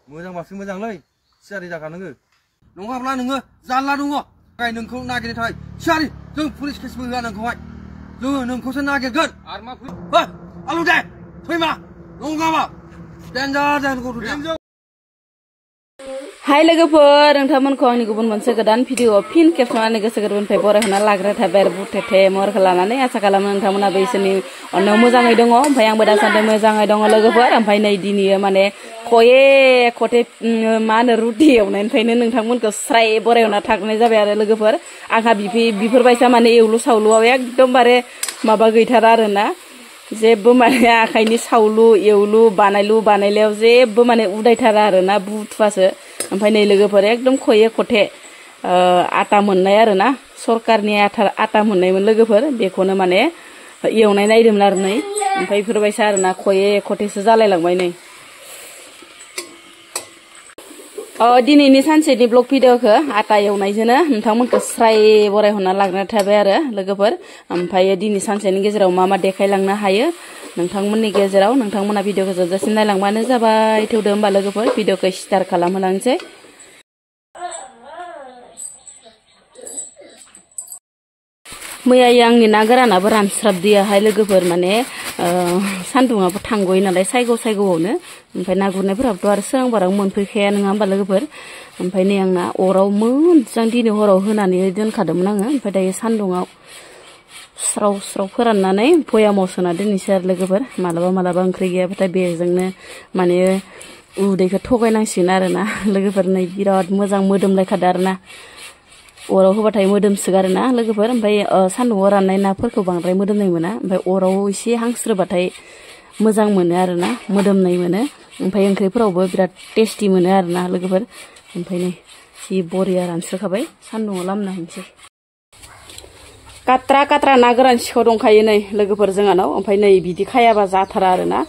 मोजांबासो मोजांलै सियारि जाखा नोङो नङाब्ला नोङो जानला दङ गाय नोंखौ नागिरनो थाखाय सियारि जों पुलिस केसबो होआ नोंखौहाय जोङो नोंखौसो नागिरगोन आरो मा आलु दे फैमा नङाबा डेन्जार जागोन गथ'आ हाय लोगोफोर नोंथांमोनखौ आंनि गुबुन मोनसे गोदान भिडिअ फिन खेबसंनानै गोसो गोरबोनिफ्राय बरायहोना लाग्रा थाबाय आरो बुथेथे महरखौ लानानै आसा खालामो नोंथांमोनाबो इसोरनि अननायाव मोजाङै दङ ओमफ्राय आंबो दासान्दि मोजाङै दङ लोगोफोर ओमफ्राय नै दिनै माने खये खथे मा होनो रुटि एवनायनिफ्रायनो नोंथांमोनखौ स्राय बरायहोना थाग्राय जाबाय आरो लोगोफोर आंहा बिफोरबायसा माने एवलु सावलुआव एकदमबारे माबा गैथारा आरोना जेबो माने आखाइनि सावलु एवलु बानायलायाव जेबो माने उदायथारा आरोना बुथुवासो ओमफ्राय नै लोगोफोर एकदम खये खथे आटा मोननाय आरोना सरकारनि आटा मोननायमोन लोगोफोर बेखौनो माने एवनाय नायदोंमोन आरो नै ओमफ्राय बेफोरबायसा आरोना खये खथेसो जालायलांबाय नै दिनैनि सानसेनि ब्लग भिडिअखौ आटा एवनायजोंनो नोंथांमोनखौ स्राय बरायहरना लाग्रा थाबाय आरो लोगोफोर ओमफ्राय दिनै सानसेनि गेजेराव मा मा देखायलांनो हायो नोंथांमोननि गेजेराव नोंथांमोना भिडिअखौ जोबजासिम नायलांबानो जाबाय थेवदो होमबा लोगोफोर भिडिअखौ स्टार्ट खालामहोलांसै मैया आंनि ना गोरानाबो रानस्राबदियाहाय लोगोफोर माने सान्दुङाबो थांगयो नालाय सायग'आवनो ओमफ्राय ना गुरनायफोराबोथ' आरो सोरांबाराव मोनफैखाया नङा होमबा लोगोफोर ओमफ्राय नै आंना अराव मोजां दिनै हराव होनानै दोनखादोंमोन आङो ओमफ्राय दायो सान्दुङाव स्राव फोराननानै भयामाव सोना दोननोसै आरो लोगोफोर मालाबा ओंख्रि गैयाबाथाय बेजोंनो माने उदैखौ थगायनांसिगोन आरोना लोगोफोर नै बिराद मोजां मोदोमलायखादो आरोना अराव होबाथाय मोदोमसोगारोना लोगोफोर ओमफ्राय सान्दुङाव राननाय नाफोरखौ बांद्राय मोदोमनाय मोना ओमफ्राय अराव एसे हांस्रोबाथाय मोजां मोनो आरोना मोदोमनाय मोनो ओमफ्राय ओंख्रिफोरावबो बिराद टेस्टि मोनो आरोना लोगोफोर ओमफ्राय नै जि बरिया रानस्रोखाबाय सान्दुङाव लामना होनोसै काट्रा ना गोरान सिखाव दंखायो नै लोगोफोर जोंहानाव ओमफ्राय नै बिदि खायाबा जाथारा आरोना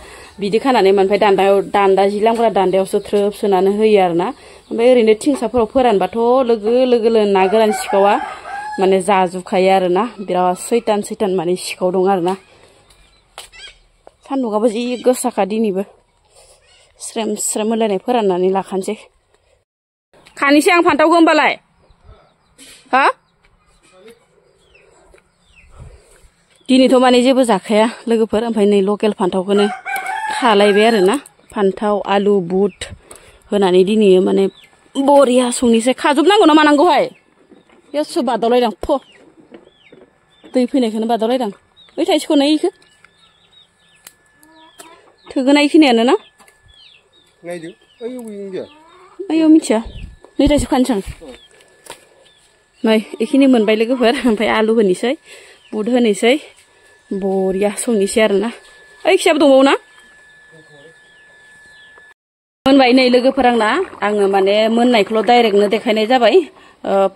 बिदि खानानै ओमफ्राय दान्दा जिलांग्रा दान्दायावसो थ्रोब सोनानै होयो आरोना ओमफ्राय ओरैनो थिंसाफोराव फोरानबाथ' लोगो ना गोरान सिखावा माने जाजोबखायो आरोना बिराद सैतान माने सिखाव दं आरोना सान्दुङाबो जि गोसाखा दिनैबो स्रेम होलायनाय फोराननानै लाखानोसै खानोसै आं फान्थावखौ होमबालाय हा दिनैथ' माने जेबो जाखाया लोगोफोर ओमफ्राय नै लकेल फान्थावखौनो खालायबाय आरोना फान्थाव आलु बुट होनानै दिनै माने बरिया संनोसै खाजोबनांगौ ना मानांगौहाय बेयावसो बादावलायदां दै फैनायखौनो बादावलायदां ओइ थाइसेखौ नायखो थोगोना इखिनियानो ना नायदो ओइयाव मिथिया नै थाइसे खानोसै आं नै इखिनि मोनबाय लोगोफोर ओमफ्राय आलु होनोसै बुट होनोसै बरिया संनोसै आरोना ओइ खियाबो दंबावो ना मोनबाय नै लोगोफोर आङो माने मोननायखौल' डाइरेक्टनो देखायनाय जाबाय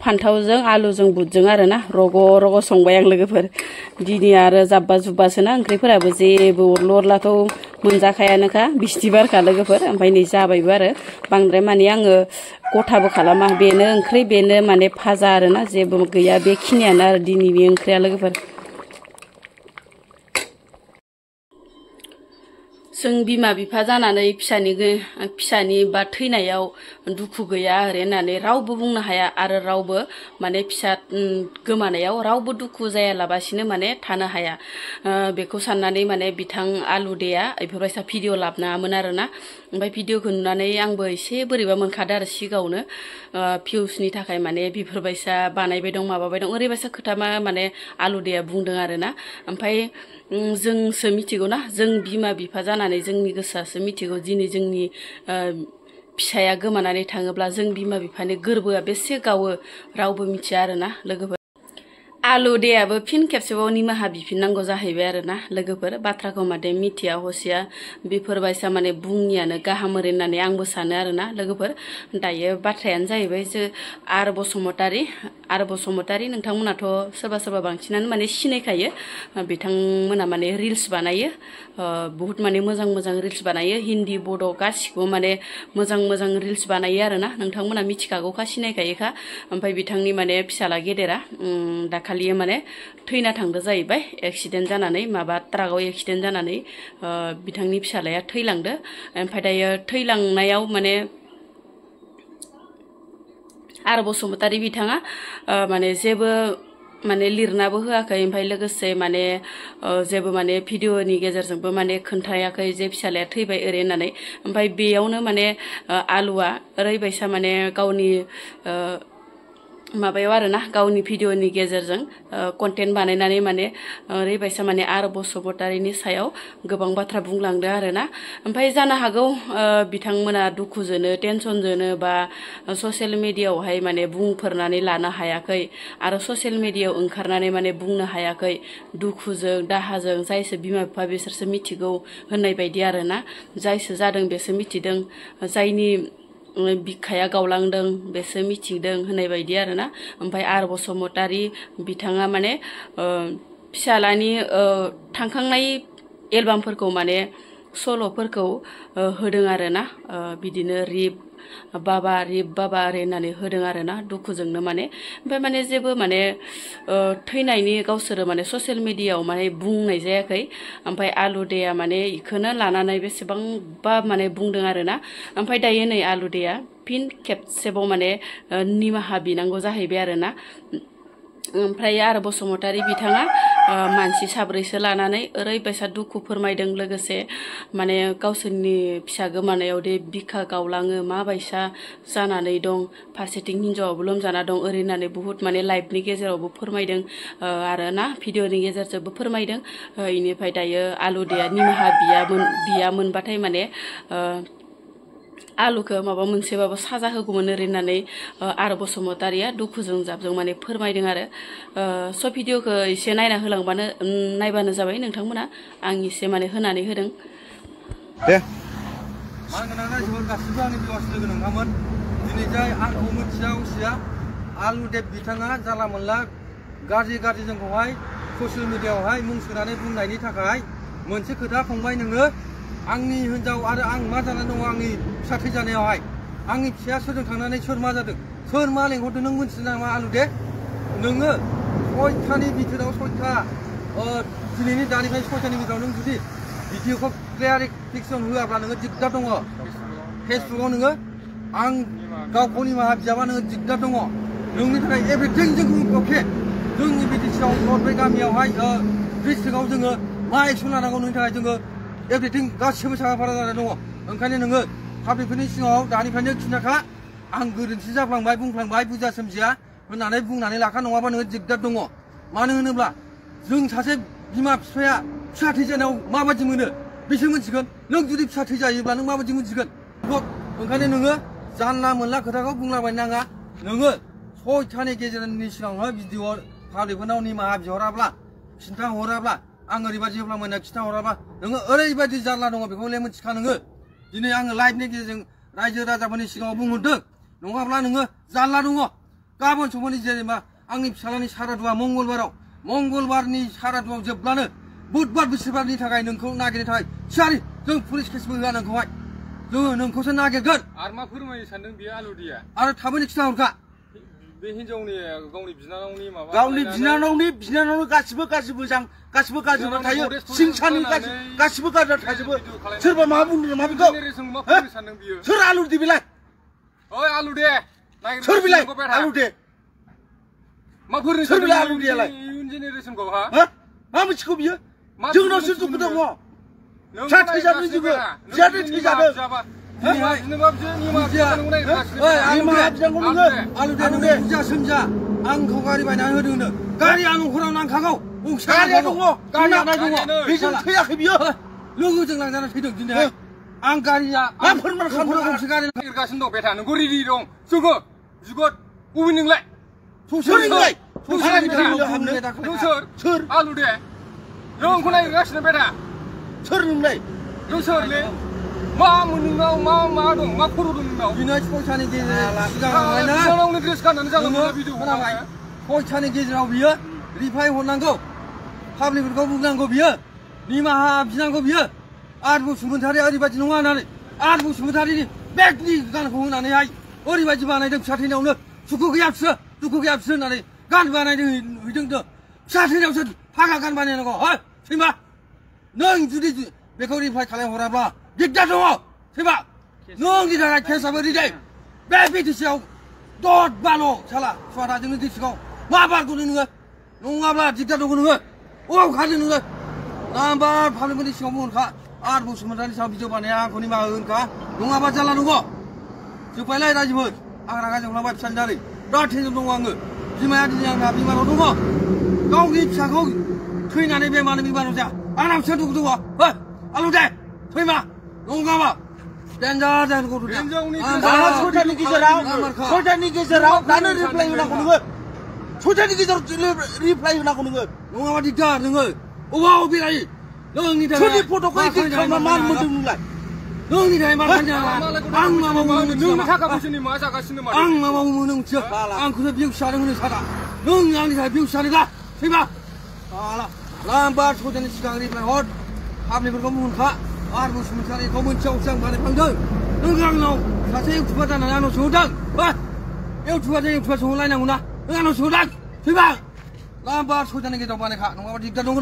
फान्थावजों आलुजों बुटजों आरोना रग' संबाय आं लोगोफोर दिनै आरो जाब्बा जुब्बासोना ओंख्रिफोराबो जेबो अरलाथ' मोनजाखायानोखा बिस्थिबारखा लोगोफोर ओमफ्राय नै जाबायबो आरो बांद्राय माने आङो गथाबो खालामा बेनो ओंख्रि बेनो माने भाजा आरोना जेबो गैया बेखिनियानो आरो दिनैनि ओंख्रिया लोगोफोर जों बिमा बिफा जानानै फिसानि बा थैनायाव दुखु गैया ओरै होननानै रावबो बुंनो हाया आरो रावबो माने फिसा गोमानायाव रावबो दुखु जायालाबासिनो माने थानो हाया बेखौ साननानै माने बिथां आलुदेया बेफोरबायसा भिडिअ लाबोनामोन आरोना ओमफ्राय भिडिअखौ नुनानै आंबो एसे बोरैबा मोनखादों आरो सिगाङावनो भिउसनि थाखाय माने बेफोरबायसा बानायबाय दं माबाबाय दं ओरैबायसा खोथा माने आलुदेया बुंदों आरोना ओमफ्राय जोंसो मिथिगौना जों बिमा बिफा जानानै जोंनि गोसोआसो मिथिगौ दिनै जोंनि फिसाया गोमानानै थाङोब्ला जों बिमा बिफानि गोरबोआ बेसे गावो रावबो मिथिया आरोना लोगोफोर आलुदेयाबो फिन खेबसेबाव निमाहा बिफिननांगौ जाहैबाय आरोना लोगोफोर बाथ्राखौ माने मिथिया हसिया बेफोरबायसा माने बुंनियानो गाहाम ओरै होननानै आंबो सानो आरोना लोगोफोर दायो बाथ्रायानो जाहैबाय जे आर बसुमतारी नोंथांमोनाथ' सोरबा बांसिनानो माने सिनायखायो बिथांमोना माने रिल्स बानायो बहुत माने मोजां रिल्स बानायो हिन्दी बड' गासिखौबो माने मोजां रिल्स बानायो आरोना नोंथांमोना मिथिखागौखा सिनायखायोखा ओमफ्राय बिथांनि माने फिसाला गेदेरा दाखालि माने थैना थांदो जाहैबाय एक्सिडेन्ट जानानै माबा ट्राकआव एक्सिडेन्ट जानानै बिथांनि फिसालाया थैलांदो ओमफ्राय दायो थैलांनायाव माने आरो बसुमतारी बिथाङा माने जेबो माने लिरनाबो होआखै ओमफ्राय लोगोसे माने जेबो माने भिडिअनि गेजेरजोंबो माने खोन्थायाखै जे फिसालाया थैबाय ओरै होननानै ओमफ्राय बेयावनो माने आलुआ ओरैबायसा माने गावनि माबायाव आरोना गावनि भिडिअनि गेजेरजों कन्टेन्ट बानायनानै माने ओरैबायसा माने आरो बसुमतारीनि सायाव गोबां बाथ्रा बुंलांदो आरोना ओमफ्राय जानो हागौ बिथांमोना दुखुजोंनो टेनसनजोंनो बा ससियेल मिडियायावहाय माने बुंफोरनानै लानो हायाखै आरो ससियेल मिडियायाव ओंखारनानै माने बुंनो हायाखै दुखुजों दाहाजों जायसो बिमा बिफा बिसोरसो मिथिगौ होननाय बायदि आरोना जायसो जादों बेसो मिथिदों जायनि बिखाया गावलांदों बेसो मिथिदों होननाय बायदि आरोना ओमफ्राय आरो बसुमतारी बिथाङा माने फिसालानि थांखांनाय एलबामफोरखौ माने सल'फोरखौ होदों आरोना बिदिनो रिप बाबा ओरै होननानै होदों आरोना दुखुजोंनो माने ओमफ्राय माने जेबो माने थैनायनि गावसोरो माने ससियेल मिडियायाव माने बुंनाय जायाखै ओमफ्राय आलुदेया माने इखौनो लानानै बेसेबांबा माने बुंदों आरोना ओमफ्राय दायो नै आलुदेया फिन खेबसेबाव माने निमाहा बिनांगौ जाहैबाय आरोना ओमफ्राय आरो बसुमतारी बिथाङा मानसि साब्रैसो लानानै ओरैबायसा दुखु फोरमायदों लोगोसे माने गावसोरनि फिसा गोमानायाव दे बिखा गावलाङो माबायसा जानानै दं फारसेथिं हिनजावाबो लोमजाना दं ओरै होननानै बुहुत माने लाइभनि गेजेरावबो फोरमायदों आरोना भिडिअनि गेजेरजोंबो फोरमायदों इनिफ्राय दायो आलुदेया निमाहा बियामोनबाथाय माने आलुखौ माबा मोनसेबाबो साजा होगौमोन ओरै होननानै आरो बसुमतारीया दुखुजों जाबजों माने फोरमायदों आरो स' भिडिअखौ एसे नायबानो जाबाय नोंथांमोना आं एसे माने होनानै होदों दे मानगोनां रायजोफोर गासिबो आंनि भिडिअ'आव लोगो नोंथांमोन दिनै जाय आंखौ मिथिया उसिया आलुदे बिथाङा जानला मोनला गाज्रि जोंखौहाय ससियेल मिडियायावहाय मुं सोनानै बुंनायनि थाखाय मोनसे खोथा फंबाय नोङो आंनि हिनजाव आरो आं मा जानानै दङ आंनि फिसा थैजानायावहाय आंनि फिसाया सोरजों थांनानै सोर मा जादों सोर मा लेंहरदों नों मिथियो नामा आलुदे नोङो सयथानि बिथोराव सयथा दिनैनि दानिफ्राय सयथानि बिथोराव नों जुदि भिडिअखौ क्लियारिफिकेसन होआब्ला नोङो दिगदार दङ फेसबुकाव नोङो आं गावखौ निमाहा बिजाबा नोङो दिगदार दङ नोंनि थाखाय एभ्रिथिं जों अके जोंनि बिटिसिआव नर्थ गामियावहाय डिस्ट्रिक्टआव जोङो मा एक्सन लानांगौ नोंनि थाखाय जोङो एभ्रिथिं गासिबो साखाफारा जानानै दङ ओंखायनो नोङो पाब्लिकफोरनि सिगाङाव दानिफ्रायनो खिन्थाखा आं गोरोन्थि जाफ्लांबाय बुंफ्लांबाय बुजा सोमजिया होननानै बुंनानै लाखा नङाबा नोङो दिगदार दङ मानो होनोब्ला जों सासे बिमा बिफाया फिसा थैजानायाव माबायदि मोनो बिसोर मिथिगोन नों जुदि फिसा थैजायोब्ला नों माबायदि मिथिगोन ओंखायनो नोङो जानला मोनला खोथाखौ बुंलाबायनो नाङा नोङो सयथानि गेजेरनि सिगाङावहाय भिडिअ पाब्लिकफोरनाव निमाहा बिहराब्ला खिन्थाहराब्ला आं ओरैबायदि होब्ला मोना खिन्थाहराबा नोङो ओरैबायदि जारला दङ बेखौ मिथिखा नोङो दिनै आङो लाइभनि गेजेरजों रायजो राजाफोरनि सिगाङाव बुंहरदों नङाब्ला नोङो जारला दङ गाबोन समफोरनि जेनेबा आंनि फिसालानि सारादुआ मंगलबारनि सारादुआव जोबब्लानो बुधबार बिस्थिबारनि थाखाय नोंखौ नागिरनो थाखाय थियारि जों पुलिस केसबो होआ नोंखौहाय जोङो नोंखौसो नागिरगोन आरो मा फोरमायनो सानदों बेयो आलुदेया आरो थाबैनो खिन्थाहरखा बे हिनजावनि गावनि बिनानावनि माबा गावनि बिनानावनि गासिबो गाज्रिबो थायो सिंसानि गासिबो गाज्रि थाजोबो सोरबा मा बुंदों मा बेखौ सोर आलुदे बेलाय ओइ आलुदे सोर बेलाय आलुदे मा फोरोंनो सोर बेलाय आलुदेयालाय इयुन जेनेरेसनखौ हा मा मिथिगौ बियो जोंनावसो दुखु दङ फिसा थैजादों जोङो फिसायानो थैजादों आंखौ गारि बायनानै होदों गारि आं न'खराव नांखागौ गारिया दङ बेजों थैयाखै बियो लोगोजों लांजानानै थैदों दिनैहाय आं गारिया मा फोरमान खालामनो गंसे गारि नागिरगासिनो दं बेटा नोंखौ रेडि दं जोङो जुगत बबे नोंलाय सोर नोंलाय नों सोर आलुदे नोंखौ नागिरगासिनो बेटा सोर नोंलाय नों सोरलै मा नोंनाव मा दं मा खर' दं नोंनाव दिनै सयथानि गेजेराव ड्रेस गाननानै जागोन भिडिअ खोनाबाय सयथानि गेजेराव बियो रिप्लाइ हरनांगौ पाब्लिकफोरखौ बुंनांगौ बियो निमाहा बिनांगौ बियो आर बसुमतारिया ओरैबायदि नङा होननानै आर बसुमतारिनि बेगनि गानखौ होनानैहाय ओरैबायदि बानायदों फिसा थैनायावनो दुखु गैया बिसोर होननानै गान बानायदों हैदों फिसा थैनायावसो फागा गान बानायनांगौ है सैमा नों जुदि बेखौ रिप्लाइ खालामहराब्ला दिगदार दङ सैमा नोंनि थाखाय केसआबो रेडि बे बिटिसिआव tot balo salah suara जोंनि डिस्ट्रिक्टआव मा बारग'नो नोङो नङाब्ला दिगदार दङ नोङो अबाव खारदों नोङो नाम्बार पाब्लिकनि सिगाङाव होनखा आरो बसुमतारिनि सायाव भिडिअ बानाया आंखौ निमाहा होनखा नङाबा जारला दङ जोब्बायलाय रायजोफोर आं रागा जोंलांबाय फिसानि दारै बिराद टेनसन दङ आङो बिमाया दिनै आंना बिमानाव दङ गावनि फिसाखौ थैनानै बे मानो बिमानाव जाया आंना फिसा दुखु दङ हो आलु दे थैमा नङाबा देन्जार जागोन गथ'आ दाना सयथानि गेजेराव दानो रिप्लाय होनांगौ नोङो सयथानि गेजेराव रिप्लाय होनांगौ नोङो नङाबा दिगदार नोङो अबाव बेरायो नोंनि थाखाय सोरनि फट'खौ इदिट खालामना मान मोन्दों नोंलाय नोंनि थाखाय मा खालामदों आं मा मावो नोंनि थाखा फैसानि मा जागासिनो माथो आं मा मावो नों मिथियो आंखौसो बिउस जादों होनो सादा नों आंनि थाखाय बिउस जादों दा सैमा हाला लाम्बा सयथानि सिगां रिप्लाय हर पाब्लिकफोरखौ होनखा आरो बसुमतारिखौ मोनसेयावसो आं बानायफ्लांदों नों आंनाव सासे इउटुबार जानानै आंनाव सोंहरदों इउटुबारजों इउटुबार सोंहरलायनांगौ ना नों आंनाव सोंहरदों सैमा लाम्बा सयथानि गेजेराव बानायखा नङाबा दिगदार दङ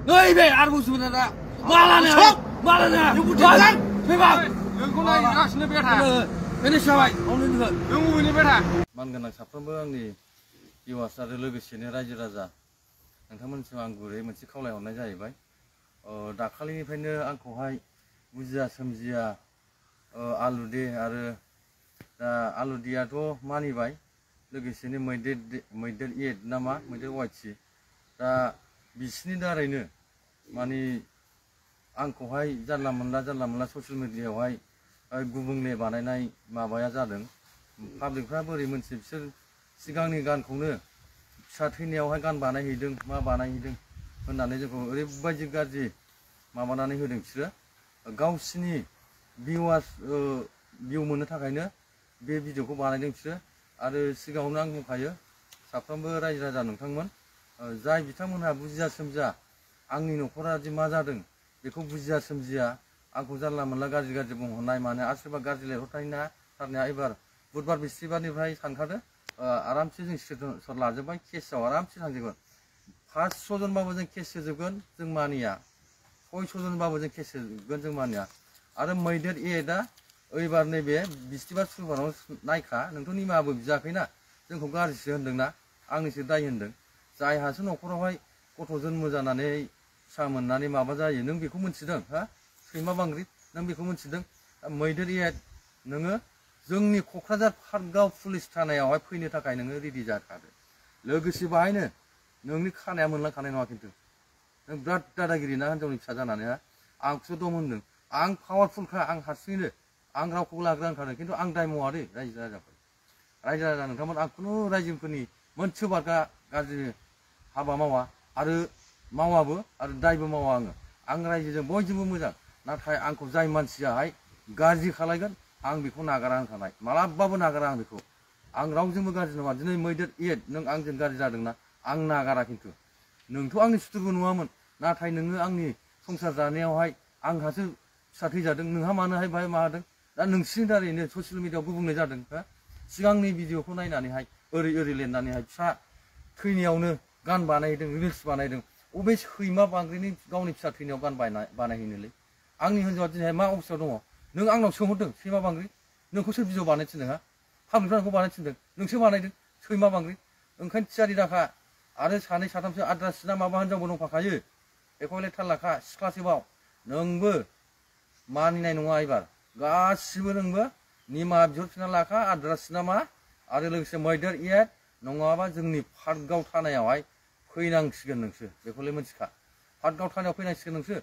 नैबे आरो बसुमतारिया मालानो सैमा नोंखौ नायगासिनो बे था फिनिश जाबाय आवनो नोङो नों बबेनि बे था मानगोनां साफ्रोमबो आंनि भिउवार्स आरो लोगोसेनो रायजो राजा नोंथांमोनसिम आं गुरै मोनसे खावलायहरनाय जाहैबाय दाखालिनिफ्रायनो आंखौहाय बुजिया सोमजिया आलुदे आरो दा आलुदेयाथ' मानिबाय लोगोसेनो मैदेर एड ना मा मैदेर वाइटसि दा बिसिनि दारैनो माने आंखौहाय जानला मोनला ससियेल मिडियायावहाय गुबुंले बानायनाय माबाया जादों पाब्लिकफ्रा बोरै मोनसे बिसोर सिगांनि गानखौनो फिसा थैनायावहाय गान बानायहैदों मा बानायहैदों होननानै जोंखौ ओरैबायदि गाज्रि माबानानै होदों बिसोरो गावसिनि भिउ मोननो थाखायनो बे भिडिअखौ बानायदों बिसोरो आरो सिगाङावनो आं बुंखायो साफ्रोमबो रायजो राजा नोंथांमोन जाय बिथांमोनहा बुजिया सोमजिया आंनि न'खरा दि मा जादों बेखौ बुजिया सोमजिया आंखौ जानला मोनला गाज्रि बुंहरनाय माने आरो सोरबा गाज्रि लेरहरथारनाया एबार बुधबार बिस्थिबारनिफ्राय सानखादो आरामसे जों स्क्रिनशट लाजोब्बाय केसआव आरामसे थांजोबगोन 500 जनबाबो जों केस होजोबगोन जों मानिया 600 जनबाबो जों केस होजोबगोन जों मानिया आरो मैदेर एडआ एबार नैबे बिस्थिबार सुक्रुबाराव नायखा नोंथ' निमाहाबो बियाखैना जोंखौ गाज्रिसो होनदोंना आंनिसो दाय होनदों जायहासो न'खरावहाय गथ' जोनोम जानानै फिसा मोननानै माबा जायो नों बेखौ मिथिदों हा सैमा बांग्रि नों बेखौ मिथिदों मैदेर एड नोङो जोंनि क'क्राझार पार्कगाव पुलिस थानायावहाय फैनो थाखाय नोङो रेडि जाखादो लोगोसे बाहायनो नोंनि खानाया मोनलांखानाय नङा खिन्थु नों बिराद दादागिरि ना हिनजावनि फिसा जानानै आंखौसो दम होनदों आं पावारफुलखा आं हारसिङैनो आं रावखौबो लाग्रा होनखादों खिन्थु आं दाय मावा दे रायजो राजा नोंथांमोन आं खुनु रायजोफोरनि मोनसे बारगा गाज्रि हाबा मावा आरो मावाबो आरो दायबो मावा आं रायजोजों बयजोंबो मोजां नाथाय आंखौ जाय मानसियाहाय गाज्रि खालायगोन आं बेखौ नागारा होनखानाय मालाबाबो नागारा आं बेखौ आं रावजोंबो गाज्रि नङा दिनै मैदेर एड नों आंजों गाज्रि जादोंना आं नागारा खिन्थु नोंथ' आंनि सुथुरबो नङामोन नाथाय नोङो आंनि संसार जानायावहाय आंहासो फिसा थैजादों नोंहा मानोहाय बाहाय मादों दा नोंसिनि दारैनो ससियेल मिडियायाव गुबुंले जादों सिगांनि भिडिअखौ नायनानैहाय ओरै लिरनानैहाय फिसा थैनायावनो गान बानायदों रिल्स बानायदों अबे सैमा बांग्रिनि गावनि फिसा थैनायाव गान बानायहैनोलै आंनि हिन्जावआ दिनैहाय मा अबस्थायाव दङ नों आंनाव सोंहरदों सैमा बांग्रि नोंखौ सोर भिडिअ बानायनो थिनदों हा पाब्लिकफ्रा नोंखौ बानायनो थिनदों नोंसो बानायदों सैमा बांग्रि ओंखायनो थियारि दाखा आरो सानै साथामसो आद्रासिना माबा हिन्जावबो दंफाखायो बेखौलाय थाल लाखा सिख्लासोबाव नोंबो मानिनाय नङा एबार गासिबो नोंबो निमाहा बिहरफिनना लाखा आद्रासिना मा आरो लोगोसे मैदेर एड नङाबा जोंनि पार्कगाव थानायावहाय फैनांसिगोन नोंसो बेखौलाय मिथिखा पार्कगाव थानायाव फैनांसिगोन नोंसो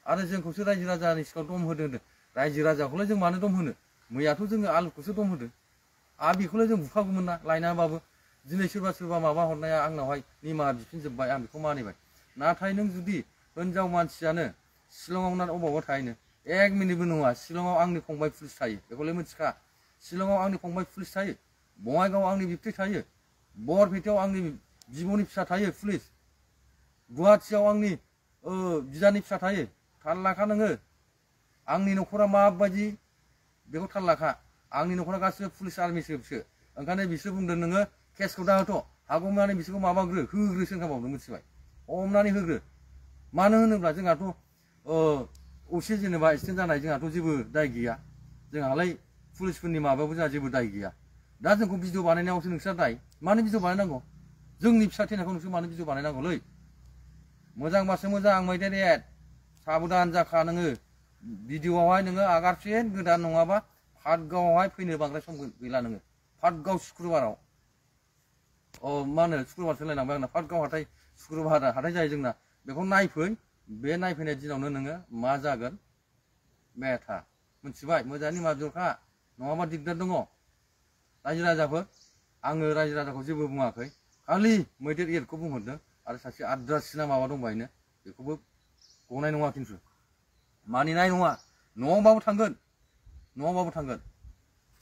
आरो जोंखौसो रायजो राजानि सिगाङाव दम होदों रायजो राजाखौलाय जों मानो दम होनो मैयाथ' जोङो आलुखौसो दम होदों आरो बेखौलाय जों बुखागौमोन ना लायनाबाबो दिनै सोरबा माबा हरनाया आंनावहाय निमाहा बिफिनजोब्बाय आं बेखौ मानिबाय नाथाय नों जुदि हिन्जाव मानसियानो शिलंआव ना अबावबा थाहैनो 1 मिनिटबो नङा शिलंआव आंनि फंबाय पुलिस थायो बेखौलाय मिथिखा शिलंआव आंनि फंबाय पुलिस थायो बङाइगावआव आंनि बिबथै थायो बरपेटायाव आंनि बिब'नि फिसा थायो पुलिस गुवाहाटियाव आंनि बिदानि फिसा थायो थाल लाखा नोङो आंनि न'खरा माबायदि बेखौ थाल लाखा आंनि न'खरा गासिबो पुलिस आर्मिसो ओंखायनो बिसोर बुंदों नोङो केसखौ दाहोथ' हागौमानि बिसोरखौ माबाग्रो होग्रोसो होनखाबावदों मिथिबाय हमनानै होग्रो मानो होनोब्ला जोंहाथ' असे जेनेबा एक्सिडेन्ट जानाय जोंहाथ' जेबो दाय गैया जोंहालाय पुलिसफोरनि माबायावबो जोंहा जेबो दाय गैया दा जोंखौ भिडिअ बानायनायावसो नोंस्रा दाय मानो भिडिअ बानायनांगौ जोंनि फिसा थैनायखौ नोंसोर मानो भिडिअ बानायनांगौलै मोजांबासो मोजां मैदेर एद साबधान जाखा नोङो भिडिअआवहाय नोङो आगारफिन गोदान नङाबा पाटगावआवहाय फैनो बांद्राय सम गैला नोङो पाटगाव शुक्रबाराव मा होनो शुक्रबार सोलायलांबाय आंना पाटगाव हाथाय शुक्रबार हाथाय जायो जोंना बेखौ नायफै बे नायफैनाय दिनावनो नोङो मा जागोन मेथा मिथिबाय मोजाङै माबिखा नङाबा दिगदार दङ रायजो राजाफोर आङो रायजो राजाखौ जेबो बुङाखै खालि मैदेर एदखौ बुंहरदों आरो सासे आद्रासिना माबा दंबायनो बेखौबो गनाय नङा खिन्थु मानिनाय नङा न'आवबाबो थांगोन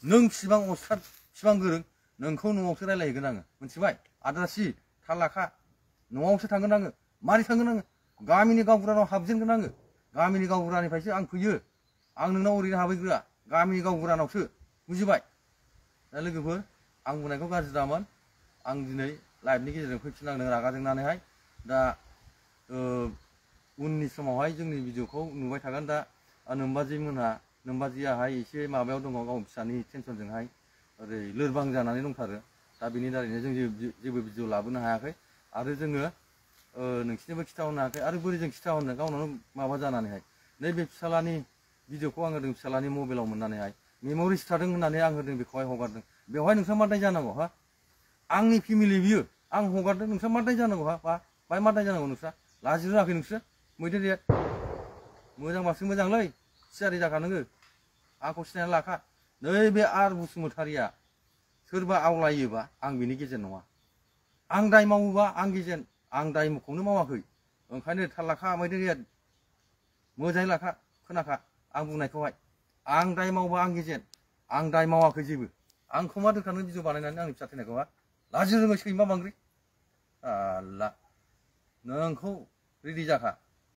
नों बिसिबां अस्थाद बिसिबां गोरों नोंखौ न'आवसो रायलायहैगोन आङो मिथिबाय आद्रासि थालाखा न'आवसो थांगोन आङो मारै थांगोन आङो गामिनि गावबुरानाव हाबजेनगोन आङो गामिनि गावबुरानिफ्रायसो आं फैयो आं नोंनाव ओरैनो हाबैग्रोआ गामिनि गावबुरानावसो बुजिबाय दा लोगोफोर आं बुंनायखौ गाज्रि दामोन आं दिनै लाइभनि गेजेरजों फैफिननांदों रागा जोंनानैहाय दा उननि समावहाय जोंनि भिडिअखौ नुबाय थागोन दा नोम्बाजियाहाय एसे माबायाव दङ गाव फिसानि टेनसनजोंहाय ओरै लोरबां जानानै दंथारो दा बेनि दारैनो जों जेबो भिडिअ लाबोनो हायाखै आरो जोङो नोंसिनोबो खिथाहरनो हायाखै आरो बोरै जों खिथाहरनो गावनावनो माबा जानानैहाय नैबे फिसालानि भिडिअखौ आं होदों फिसालानि मबाइलाव मोननानैहाय मेम'रिस थादों होननानै आं होदों बेखौहाय हगारदों बेवहाय नोंस्रा मा दाय जानांगौ हा आंनि फेमिलि बियो आं हगारदों नोंस्रा मा दाय जानांगौ हा बाहाय मा दाय जानांगौ नोंस्रा लाजिरोङाखै नोंसोर मैदेर एद मोजांबासो मोजांलै थियारि जाखा नोङो आंखौ सिनायनानै लाखा नैबे आर बसुमतारिया सोरबा आवलायोबा आं बिनि गेजेर नङा आं दाय मावोबा आं गेजेन आं दायखौनो मावाखै ओंखायनो थाल लाखा मैदेर एद मोजाङै लाखा खोनाखा आं बुंनायखौहाय आं दाय मावबा आं गेजेन आं दाय मावाखै जेबो आंखौ मा दोनखानो भिडिअ बानायनानै आंनि फिसा थैनायखौ हा लाजि रोङै सैमा बांग्रि आल्ला नोंखौ रेडि जाखा